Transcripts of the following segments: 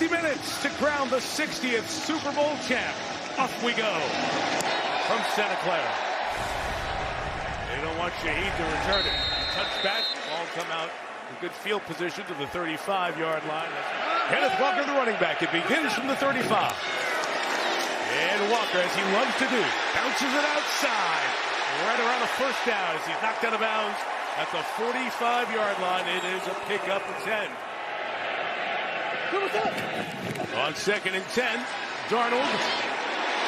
60 minutes to crown the 60th Super Bowl champ. Off we go from Santa Clara. They don't want Shaheed to return it. Touchback, ball come out in good field position to the 35-yard line. Kenneth Walker, the running back. It begins from the 35. And Walker, as he loves to do, bounces it outside. Right around the first down as he's knocked out of bounds at the 45-yard line. It is a pickup of 10. On 2nd and 10, Darnold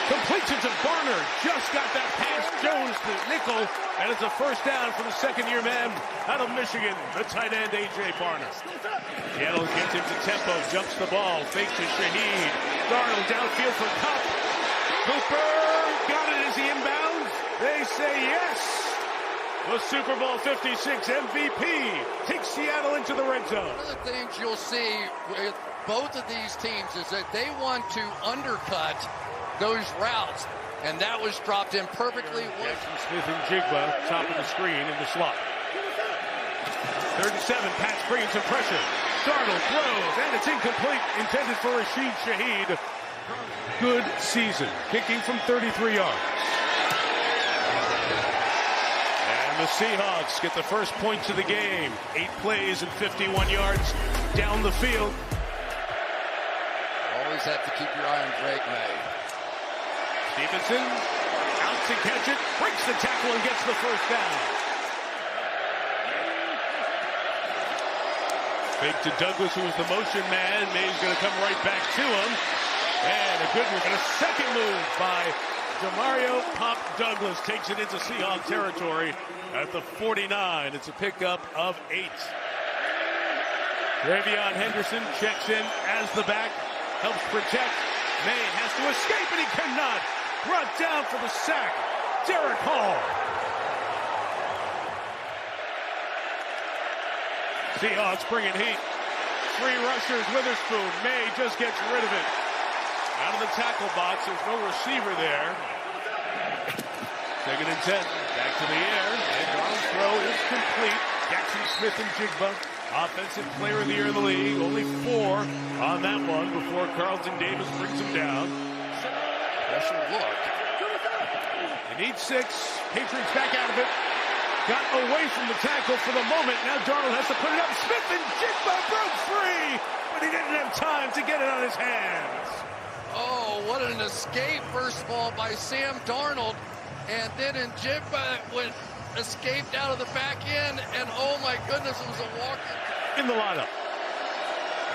completes it to Barner. Just got that pass. Jones to nickel. And it's a first down for the second-year man out of Michigan, the tight end, A.J. Barner. Seattle gets into tempo, jumps the ball, fakes to Shaheed. Darnold downfield for Kupp. Cooper got it as he inbounds. They say yes. The Super Bowl 56 MVP takes Seattle into the red zone. One of the things you'll see with both of these teams is that they want to undercut those routes, and that was dropped in perfectly. Jackson Smith and Jigba top of the screen in the slot. 3rd and 7, Pat bringing some pressure. Darnold throws, and it's incomplete, intended for Rashid Shaheed. Good season, kicking from 33 yards. And the Seahawks get the first points of the game. 8 plays and 51 yards down the field. Always have to keep your eye on Drake May. Stevenson out to catch it, breaks the tackle and gets the first down. Fake to Douglas, who was the motion man. May's going to come right back to him. And a good move, and a second move by Demario Pop Douglas takes it into Seahawks territory at the 49. It's a pickup of 8. Ravion Henderson checks in as the back, helps protect. May has to escape, and he cannot. Brought down for the sack, Derek Hall. Seahawks bringing heat. 3 rushers, Witherspoon. May just gets rid of it. Out of the tackle box, there's no receiver there. 2nd and 10, back to the air, and Darnold's throw is complete. Jackson Smith and Jigba, offensive player of the year in the league. Only 4 on that one before Carlton Davis brings him down. Special look. They need 6. Patriots back out of it. Got away from the tackle for the moment. Now Darnold has to put it up. Smith and Jigba broke free, but he didn't have time to get it on his hands. Oh, what an escape, first of all, by Sam Darnold. And then Njigba escaped out of the back end. And, oh, my goodness, it was a Walker. In the lineup.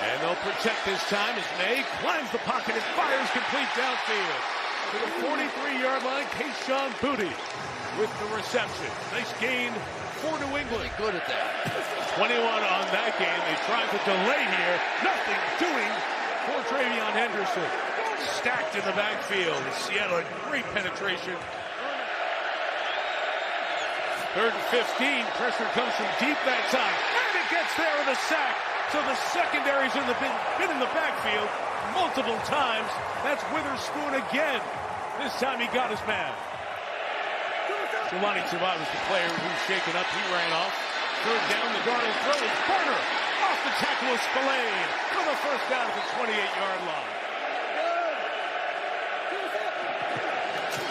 And they'll protect this time as May climbs the pocket and fires complete downfield. To the 43-yard line, Kayshon Boutte with the reception. Nice gain for New England. Really good at that. 21 on that game. They tried to delay here. Nothing doing for Travion Henderson. Stacked in the backfield. Seattle had great penetration. 3rd and 15. Pressure comes from deep that time. And it gets there with a sack. So the secondary's been in the backfield multiple times. That's Witherspoon again. This time he got his man. Jelani Tavai was the player who's shaken up. He ran off. 3rd down, the Darnold throw is Barner. Off the tackle is Spillane for the first down at the 28-yard line.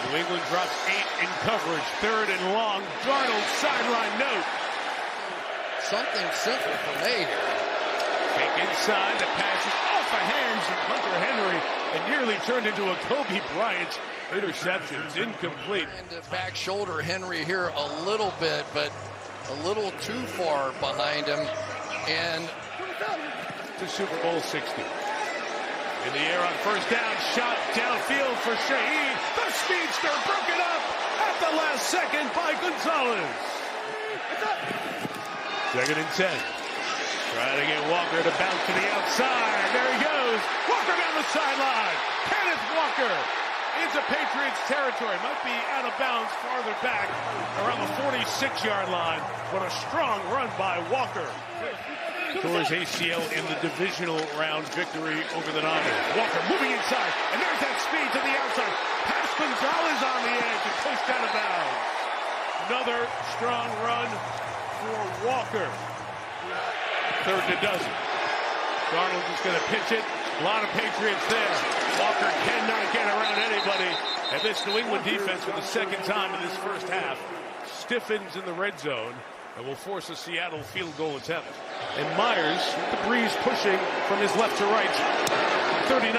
New England drops 8 in coverage. 3rd and long. Darnold sideline note. Something simple for May here. Take inside. The pass is off the hands of Hunter Henry and nearly turned into a Kobe Bryant interception. It's incomplete. And back shoulder Henry here a little bit, but a little too far behind him. And to Super Bowl 60. In the air on first down, shot downfield for Shaheed. The speedster broken up at the last second by Gonzalez. 2nd and 10. Trying to get Walker to bounce to the outside. There he goes. Walker down the sideline. Kenneth Walker into Patriots territory. Might be out of bounds farther back around the 46-yard line. But a strong run by Walker. Towards ACL in the divisional round victory over the Niners. Walker moving inside, and there's that speed to the outside. Pass Gonzalez on the edge and pushed out of bounds. Another strong run for Walker. 3rd and a dozen. Darnold is going to pitch it. A lot of Patriots there. Walker cannot get around anybody. And this New England defense, for the second time in this first half, stiffens in the red zone and will force a Seattle field goal attempt. And Myers, with the breeze pushing from his left to right, 39.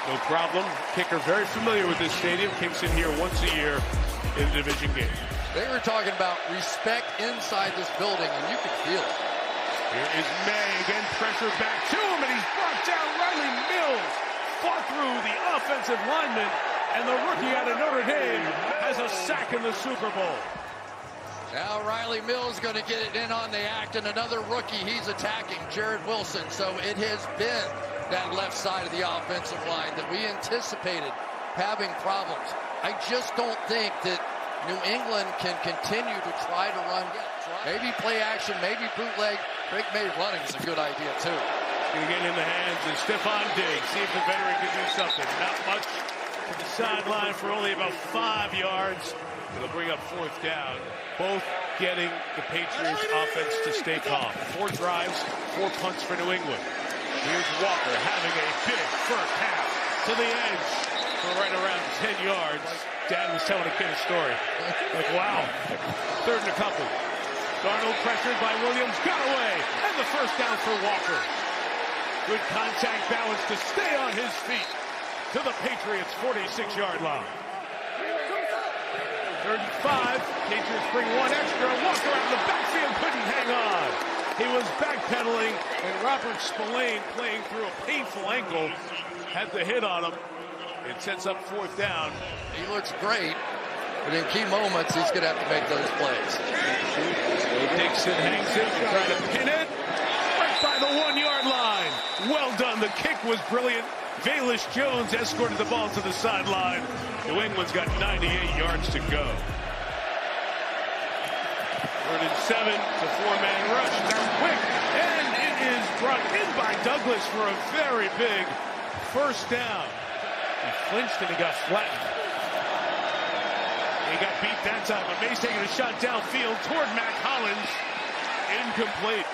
No problem. Kicker very familiar with this stadium. Kicks in here once a year in the division game. They were talking about respect inside this building, and you could feel it. Here is May, again pressure back to him, and he's brought down. Riley Mills fought through the offensive lineman, and the rookie out of Notre Dame has a sack in the Super Bowl. Now Riley Mills going to get it in on the act, and another rookie he's attacking, Jared Wilson. So it has been that left side of the offensive line that we anticipated having problems. I just don't think that New England can continue to try to run. Maybe play action, maybe bootleg. Drake May running is a good idea, too. Going to get in the hands of Stephon Diggs. See if the veteran can do something. Not much to the sideline for only about 5 yards. It'll bring up fourth down. Both getting the Patriots offense to stay calm. 4 drives, 4 punts for New England. Here's Walker having a big first half to the edge for right around 10 yards. Dad was telling a kid a story. Like, wow. Third and a couple. Darnold pressured by Williams, got away, and the first down for Walker. Good contact balance to stay on his feet to the Patriots' 46-yard line. Third and 5, Patriots bring one extra. Walker out of the backfield, couldn't hang on. He was backpedaling, and Robert Spillane, playing through a painful ankle, had the hit on him. It sets up fourth down. He looks great, but in key moments, he's going to have to make those plays. Dixon hangs it, trying to pin it. Right by the 1-yard line. Well done. The kick was brilliant. Velus Jones escorted the ball to the sideline. New England's got 98 yards to go. Third and 7, it's a 4-man rush. They're quick, and it is brought in by Douglas for a very big first down. He flinched and he got flattened. He got beat that time, but May's taking a shot downfield toward Mac Hollins. Incomplete.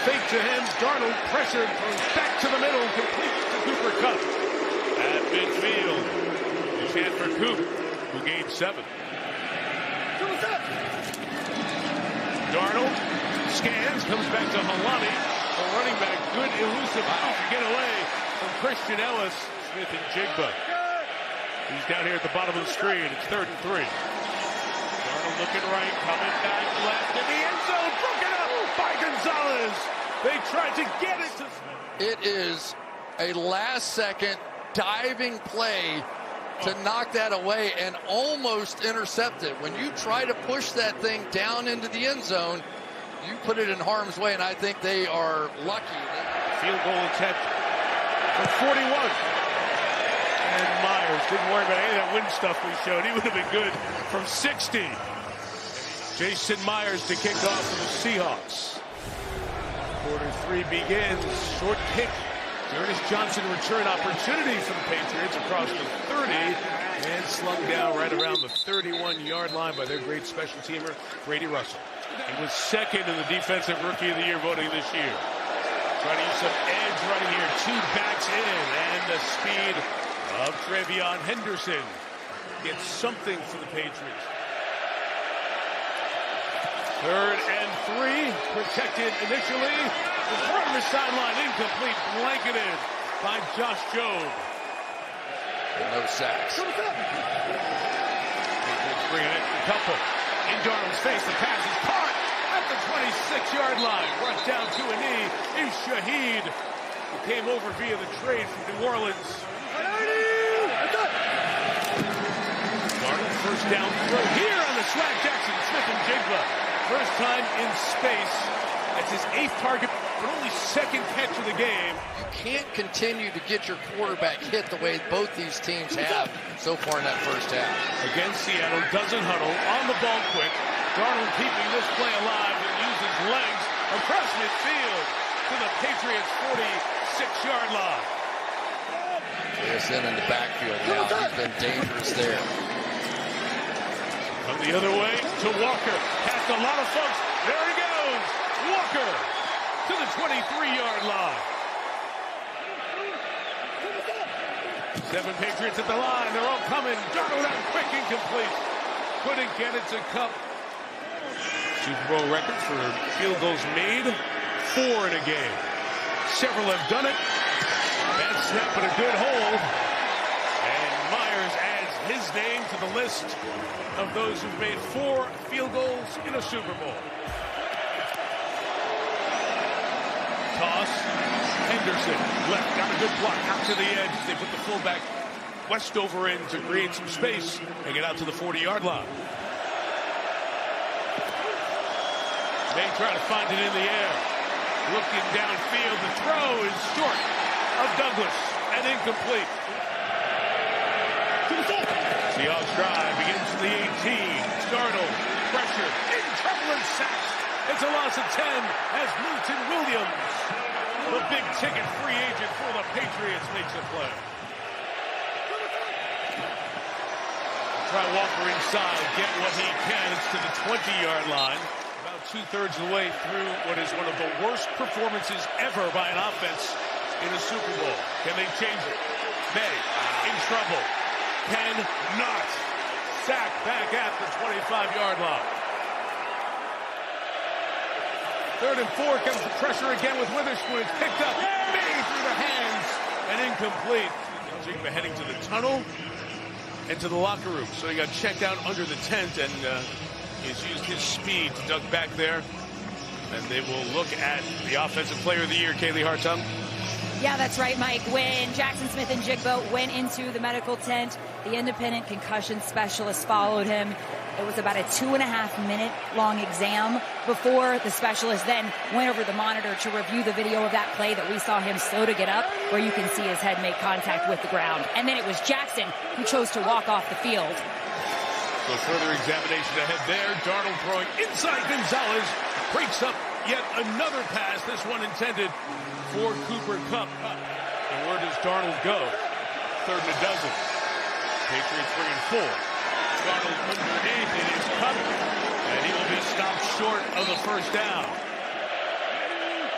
Fake to him. Darnold pressured, throws back to the middle, complete to Cooper Kupp. At midfield, a chance for Coop, who gained 7. Darnold scans, comes back to Halani. The running back, good elusive to get away from Christian Ellis. Smith and Jigba. He's down here at the bottom of the screen. It's 3rd and 3. Darnold looking right, coming back left in the end zone. Broken up by Gonzalez. They tried to get it to Smith. It is a last-second diving play to knock that away and almost intercept it. When you try to push that thing down into the end zone, you put it in harm's way, and I think they are lucky. Field goal attempt from 41. And Myers didn't worry about any of that wind stuff we showed. He would have been good from 60. Jason Myers to kick off for the Seahawks. Quarter 3 begins. Short kick. Ernest Johnson return opportunity for the Patriots across the 30 and slung down right around the 31-yard line by their great special teamer, Brady Russell. He was second in the Defensive Rookie of the Year voting this year. Trying to use some edge running here. 2 backs in, and the speed of Trevion Henderson gets something for the Patriots. 3rd and 3, protected initially. In front of the sideline, incomplete, blanketed by Josh Jobe. And no sacks. Patriots bringing it a couple. In Darnold's face, the pass is caught at the 26-yard line. Brought down to a knee is Shaheed, who came over via the trade from New Orleans. Darnold first down throw here on the swag Jackson, Smith and Jigba. First time in space. That's his 8th target, but only 2nd catch of the game. You can't continue to get your quarterback hit the way both these teams have so far in that first half. Again, Seattle doesn't huddle, on the ball quick. Darnold keeping this play alive and uses legs across midfield to the Patriots' 46-yard line. JSN in the backfield now. He's been dangerous there. Come the other way to Walker. Past a lot of folks. There he goes. Walker to the 23-yard line. 7 Patriots at the line. They're all coming. Darnold out quick, incomplete. Couldn't get it to Cup. Super Bowl record for field goals made. 4 in a game. Several have done it. Bad snap, but a good hold. And Myers adds his name to the list of those who've made 4 field goals in a Super Bowl. Toss. Henderson left, got a good block out to the edge. They put the fullback Westover in to create some space and get out to the 40-yard line. May try to find it in the air. Looking downfield, the throw is short of Douglas and incomplete. Seahawks drive begins from the 18. Darnold, pressure, in trouble and sacked. It's a loss of 10 as Milton Williams, the big ticket free agent for the Patriots, makes a play. Try Walker inside, get what he can. It's to the 20-yard line. About 2/3 of the way through what is one of the worst performances ever by an offense in a Super Bowl. Can they change it? May in trouble. Cannot. Sack back at the 25-yard line. 3rd and 4 comes the pressure again with Witherspoon. It's picked up. May through the hands and incomplete. Jigba heading to the tunnel and to the locker room. So he got checked out under the tent and he's used his speed to duck back there. And they will look at the Offensive Player of the Year, Kaylee Hartung. Yeah, that's right, Mike. When Jackson Smith and Jigba went into the medical tent, the independent concussion specialist followed him. It was about a 2.5-minute long exam before the specialist then went over the monitor to review the video of that play that we saw him slow to get up, where you can see his head make contact with the ground. And then it was Jackson who chose to walk off the field. So further examination ahead there. Darnold throwing inside Gonzalez. Breaks up yet another pass. This one intended for Cooper Kupp. And where does Darnold go? 3rd and a dozen. Patriots bringing 4. Darnold underneath. It is Kupp. And he will be stopped short of the first down.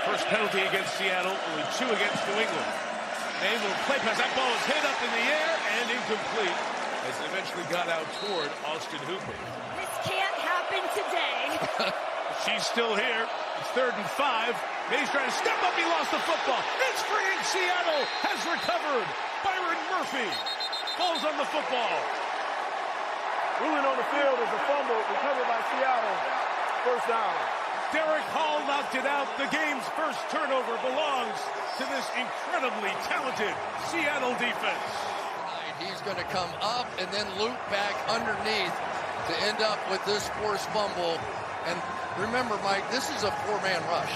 First penalty against Seattle. Only 2 against New England. They will play pass. That ball is hit up in the air and incomplete as it eventually got out toward Austin Hooper. This can't happen today. She's still here. It's 3rd and 5. May's trying to step up. He lost the football. It's free and Seattle has recovered. Byron Murphy falls on the football. Ruling on the field is a fumble recovered by Seattle. First down. Derek Hall knocked it out. The game's first turnover belongs to this incredibly talented Seattle defense. He's going to come up and then loop back underneath to end up with this forced fumble. And remember, Mike, this is a 4-man rush.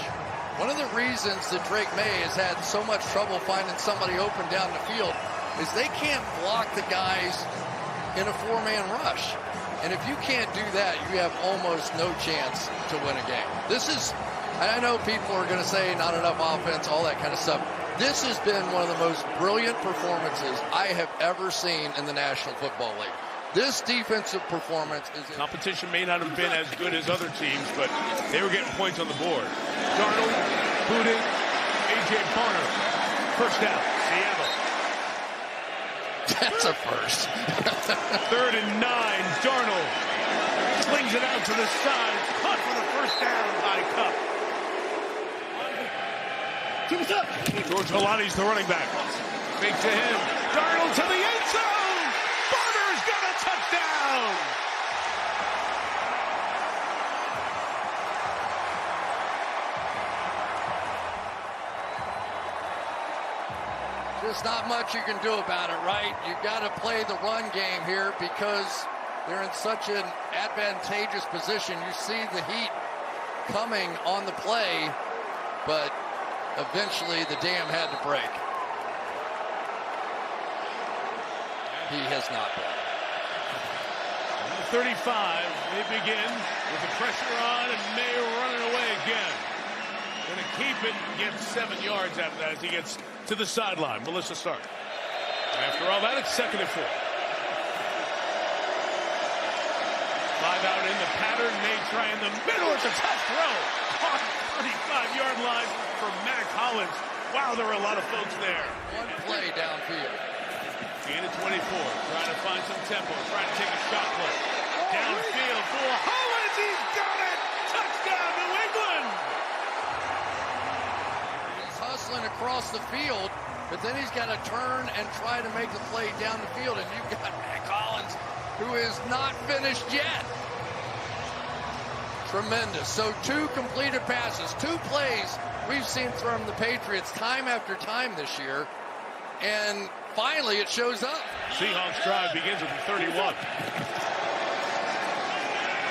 One of the reasons that Drake May has had so much trouble finding somebody open down the field is they can't block the guys in a 4-man rush. And if you can't do that, you have almost no chance to win a game. This is, I know people are going to say not enough offense, all that kind of stuff. This has been one of the most brilliant performances I have ever seen in the National Football League. This defensive performance is... Competition may not have been as good as other teams, but they were getting points on the board. Darnold, booted, A.J. Barner. First down, Seattle. That's a first. 3rd and 9, Darnold slings it out to the side. Caught for the first down by Kupp. George Holani's the running back. Fake to him. Darnold to the end zone. Barner's got a touchdown. There's not much you can do about it, right? You've got to play the run game here because they're in such an advantageous position. You see the heat coming on the play, but eventually the dam had to break. He has not been. 35, they begin with the pressure on and May running away again. Going to keep it and get 7 yards out of that as he gets to the sideline. Melissa Stark. After all that, it's 2nd and 4. 5 the middle. It's a tough throw. Caught 35-yard line for Mac Hollins. Wow, there were a lot of folks there. One play downfield. Gain of 24, trying to find some tempo, trying to take a shot play. Downfield for Hollins, he's got it! Touchdown, New England! He's hustling across the field, but then he's got to turn and try to make the play down the field, and you've got Mac Hollins, who is not finished yet. Tremendous. So 2 completed passes, 2 plays we've seen from the Patriots time after time this year, and finally it shows up. Seahawks drive begins with the 31.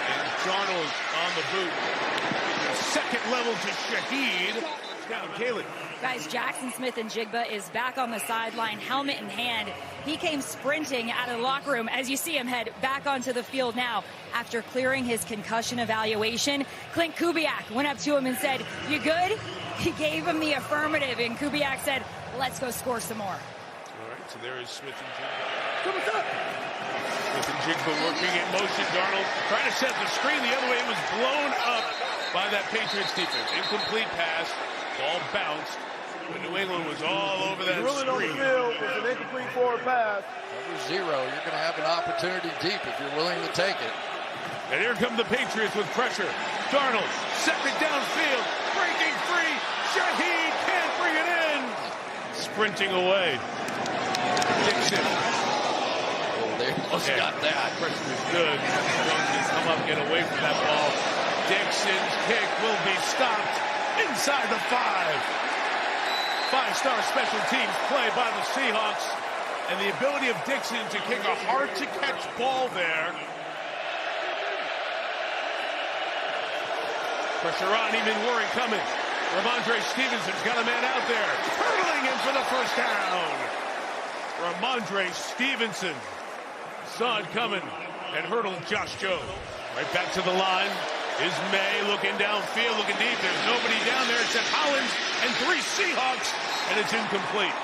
And Darnold on the boot. Second level to Shaheed. Down, Kaylee. Guys, Jackson Smith-Njigba is back on the sideline, helmet in hand. He came sprinting out of the locker room as you see him head back onto the field now after clearing his concussion evaluation. Clint Kubiak went up to him and said, "You good?" He gave him the affirmative, and Kubiak said, "Let's go score some more." All right, so there is Smith-Njigba. Smith-Njigba working in motion. Darnold trying to set the screen the other way. It was blown up by that Patriots defense. Incomplete pass. Ball bounced. But New England was all over that Drilling on the screen. field with an incomplete forward pass. Cover 0. You're going to have an opportunity deep if you're willing to take it. And here come the Patriots with pressure. Darnold, second downfield, breaking free. Shaheed can't bring it in. Sprinting away. Dixon. Oh, they almost got that. Pressure is good. Jones can come up, get away from that ball. Dixon's kick will be stopped inside the 5. 5-star special teams play by the Seahawks. And the ability of Dixon to kick a hard-to-catch ball there. Pressure on, even Warren coming. Ramondre Stevenson's got a man out there. Hurdling him for the first down. Ramondre Stevenson saw it coming and hurdled Josh Jones. Right back to the line is May looking downfield, looking deep. There's nobody down there except Hollins and 3 Seahawks, and it's incomplete.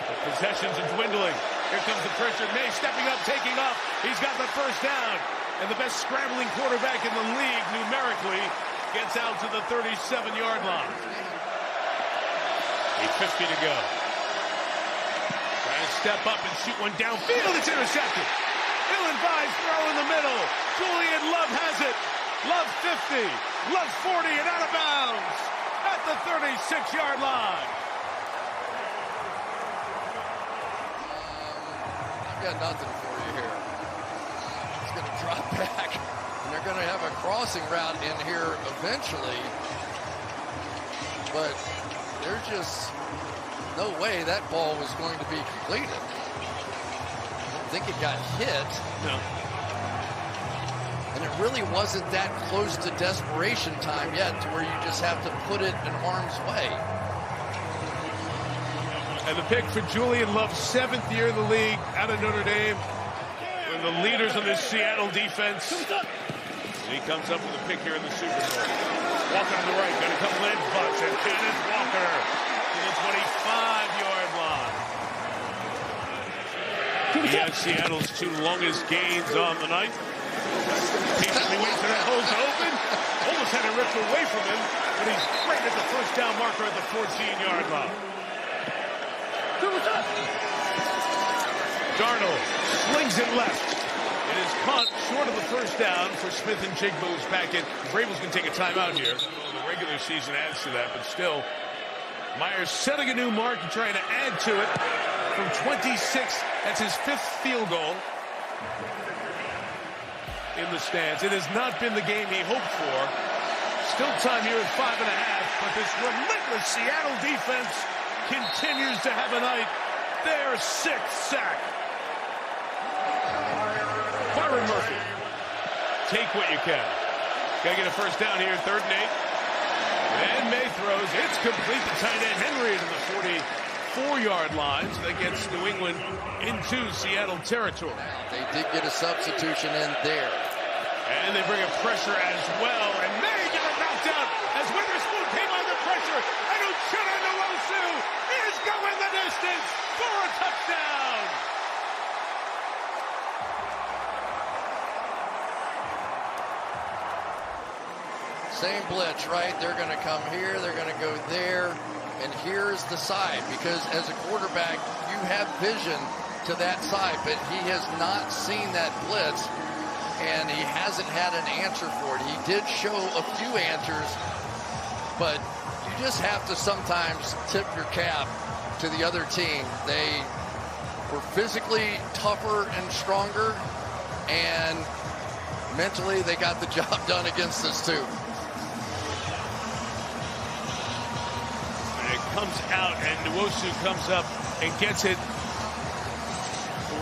The possessions are dwindling. Here comes the pressure. May stepping up, taking off. He's got the first down. And the best scrambling quarterback in the league numerically gets out to the 37-yard line. 8:50 to go. Trying to step up and shoot one downfield. It's intercepted. Ill-advised throw in the middle. Julian Love has it. Love 50. Love 40 and out of bounds at the 36-yard line. I've got nothing for you here. It's going to drop back, and they're going to have a crossing route in here eventually. But there's just no way that ball was going to be completed. I don't think it got hit. No. And it really wasn't that close to desperation time yet to where you just have to put it in harm's way. And the pick for Julian Love, 7th year in the league out of Notre Dame. One of the leaders of this Seattle defense. And he comes up with a pick here in the Super Bowl. Walker to the right, got a couple in butts, and Kenneth Walker to the 25-yard line. He has Seattle's 2 longest gains on the night. Patiently waits for that hole to open. Almost had it ripped away from him, but he's right at the first down marker at the 14-yard line. Darnold slings it left. It is caught short of the first down for Smith-Njigba, who's back in. Vrabel's going to take a timeout here. The regular season adds to that, but still, Myers setting a new mark and trying to add to it from 26. That's his 5th field goal in the stands. It has not been the game he hoped for. Still time here at 5.5, but this relentless Seattle defense continues to have a night. Their 6th sack. Byron Murphy. Take what you can. Got to get a first down here, 3rd and 8. And May throws. It's complete to tight end Henry to the 44-yard line. So that gets New England into Seattle territory. They did get a substitution in there. And they bring a pressure as well. And May get it knocked out as Witherspoon came under pressure. And Uchenna Nwosu is going the distance for a touchdown. Same blitz, right? They're going to come here, they're going to go there, and here's the side, because as a quarterback, you have vision to that side, but he has not seen that blitz, and he hasn't had an answer for it. He did show a few answers, but you just have to sometimes tip your cap to the other team. They were physically tougher and stronger, and mentally they got the job done against us too. And it comes out, and Nwosu comes up and gets it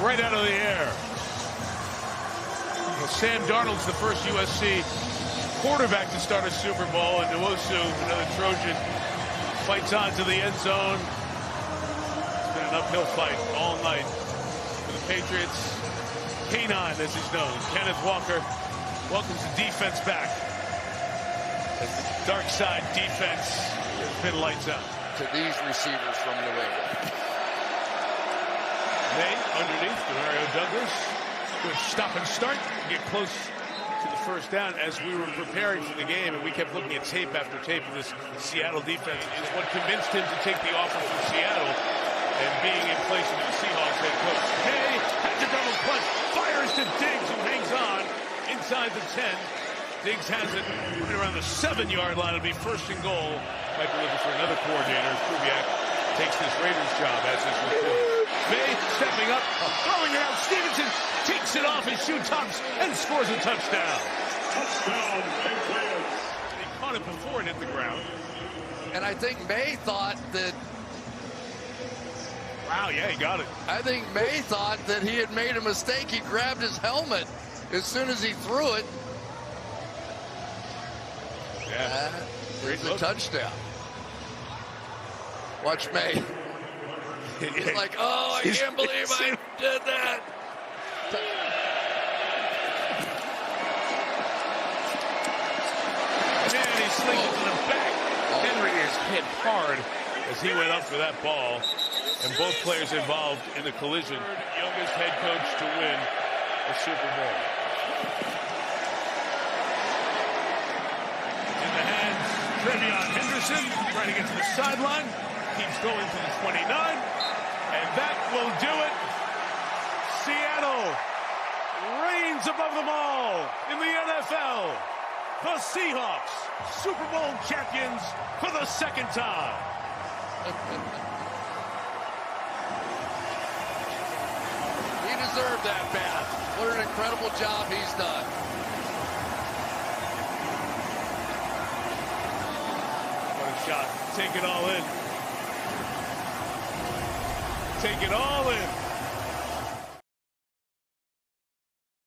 right out of the air. Well, Sam Darnold's the first USC quarterback to start a Super Bowl, and Nwosu, another Trojan, fights on to the end zone. It's been an uphill fight all night for the Patriots. K9, as he's known, Kenneth Walker welcomes the defense back, as the dark side defense has been lights out. To these receivers from New England. May underneath to Mario Douglas. Good stop and start. Get close to the first down. As we were preparing for the game, and we kept looking at tape after tape of this Seattle defense, is what convinced him to take the offer from Seattle and being in place of the Seahawks head coach. Hay has a double clutch, fires to Diggs, who hangs on inside the 10. Diggs has it right around the 7-yard line. It'll be first and goal. Might be looking for another coordinator. Kubiak takes this Raiders job as his report. May stepping up, throwing it out. Stevenson takes it off his shoe tops and scores a touchdown. Touchdown, Patriots. He caught it before it hit the ground. And I think May thought that... Wow, yeah, he got it. I think May thought that he had made a mistake. He grabbed his helmet as soon as he threw it. Yeah. It's a touchdown. Watch May. He's like, oh, I can't believe I did that. And he slings it to the back. Henry is hit hard as he went up for that ball. And both players involved in the collision. Youngest head coach to win a Super Bowl. In the hands, Trevion Henderson trying to get to the sideline. Keeps going to the 29. And that will do it. Seattle reigns above them all in the NFL. The Seahawks, Super Bowl champions for the second time. He deserved that bad. What an incredible job he's done. What a shot. Take it all in. Take it all in.